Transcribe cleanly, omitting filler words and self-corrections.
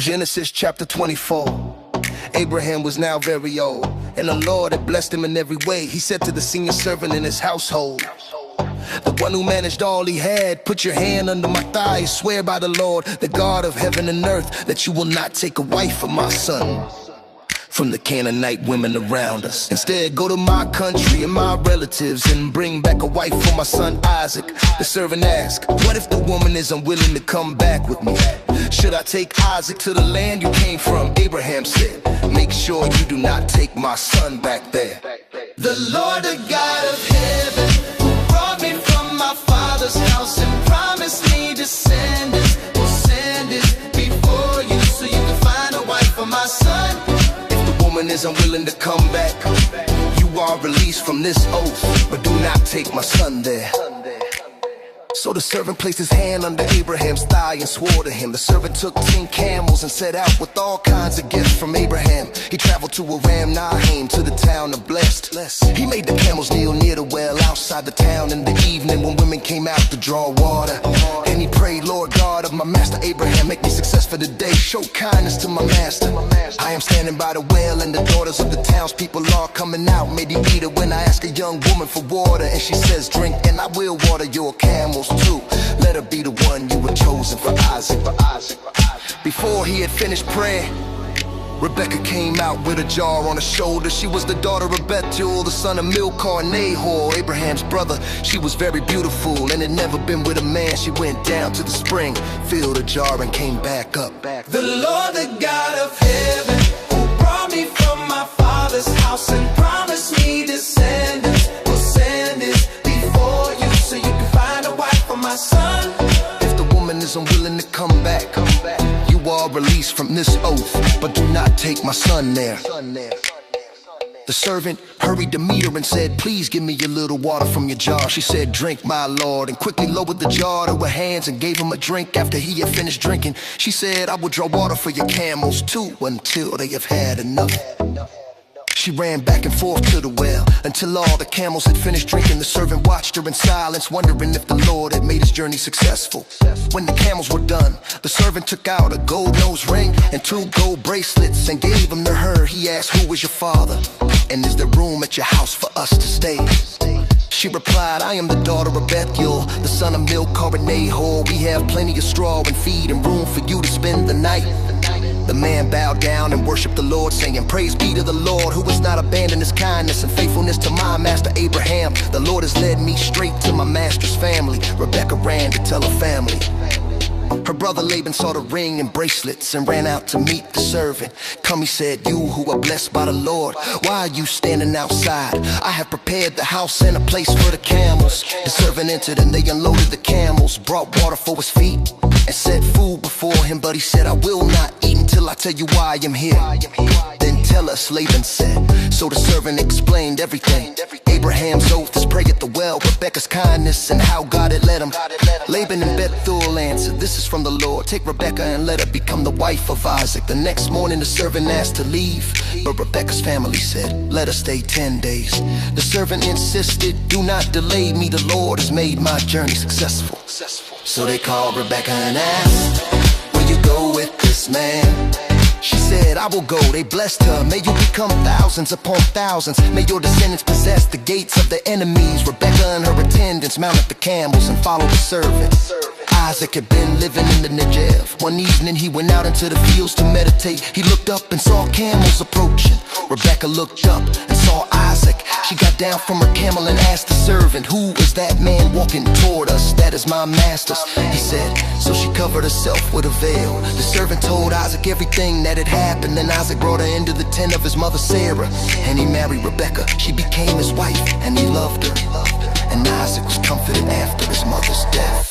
Genesis chapter 24. Abraham was now very old, and the Lord had blessed him in every way. He said to the senior servant in his household, the one who managed all he had, put your hand under my thigh, swear by the Lord, the God of heaven and earth, that you will not take a wife for my son from the Canaanite women around us. Instead, go to my country and my relatives and bring back a wife for my son Isaac. The servant asked, what if the woman is unwilling to come back with me? Should I take Isaac to the land you came from? Abraham said, make sure you do not take my son back there. The Lord, the God of heaven, who brought me from my father's house and promised me descendants, will send it before you so you can find a wife for my son. Woman is unwilling to come back, you are released from this oath, but do not take my son there. So the servant placed his hand under Abraham's thigh and swore to him. The servant took 10 camels and set out with all kinds of gifts from Abraham. He traveled to Aram Nahum, to the town of Blessed. He made the camels kneel near the well outside the town in the evening when women came out to draw water. And he prayed, Lord God of my master Abraham, make me successful today, show kindness to my master. I am standing by the well and the daughters of the townspeople are coming out. Maybe beat her when I ask a young woman for water, and she says drink and I will water your camels too. Let her be the one you were chosen for Isaac. Before he had finished praying, Rebecca came out with a jar on her shoulder. She was the daughter of Bethuel, the son of Milcah and Nahor, Abraham's brother. She was very beautiful and had never been with a man. She went down to the spring, filled a jar and came back up. The Lord, the God of heaven, who brought me from my father's house and promised me descendants, will send it before you so you can find a wife for my son. If the woman is unwilling to come back, you are released from this oath, but do not take my son there. The servant hurried to meet her and said, please give me a little water from your jar. She said, drink, my lord, and quickly lowered the jar to her hands and gave him a drink. After he had finished drinking, she said, I will draw water for your camels too until they have had enough. She ran back and forth to the well until all the camels had finished drinking. The servant watched her in silence, wondering if the Lord had made his journey successful. When the camels were done, the servant took out a gold nose ring and 2 gold bracelets and gave them to her. He asked, who is your father? And is there room at your house for us to stay? She replied, I am the daughter of Bethuel, the son of Milcah and Nahor. We have plenty of straw and feed and room for you to spend the night. The man bowed down and worshiped the Lord, saying, praise be to the Lord, who has not abandoned his kindness and faithfulness to my master Abraham. The Lord has led me straight to my master's family. Rebecca ran to tell her family. Her brother Laban saw the ring and bracelets and ran out to meet the servant. Come, he said, you who are blessed by the Lord, why are you standing outside? I have prepared the house and a place for the camels. The servant entered and they unloaded the camels, brought water for his feet and set food before him. But he said, I will not eat until I tell you why I am here. Then tell us, Laban said. So the servant explained everything. Abraham's oath, his prayer at the well, Rebecca's kindness, and how God had led him. Laban and Bethuel answered, this is from the Lord. Take Rebecca and let her become the wife of Isaac. The next morning the servant asked to leave, but Rebecca's family said, let her stay 10 days. The servant insisted, do not delay me. The Lord has made my journey successful. So they called Rebecca and asked, will you go with this man? She said, I will go. They blessed her. May you become thousands upon thousands. May your descendants possess the gates of their enemies. Rebecca and her attendants mounted the camels and followed the servant. Isaac had been living in the Negev. One evening he went out into the fields to meditate. He looked up and saw camels approaching. Rebecca looked up and saw Isaac. She got down from her camel and asked the servant, who is that man walking toward us? That is my master's, he said. So she covered herself with a veil. The servant told Isaac everything that had happened. Then Isaac brought her into the tent of his mother Sarah, and he married Rebecca. She became his wife and he loved her. And Isaac was comforted after his mother's death.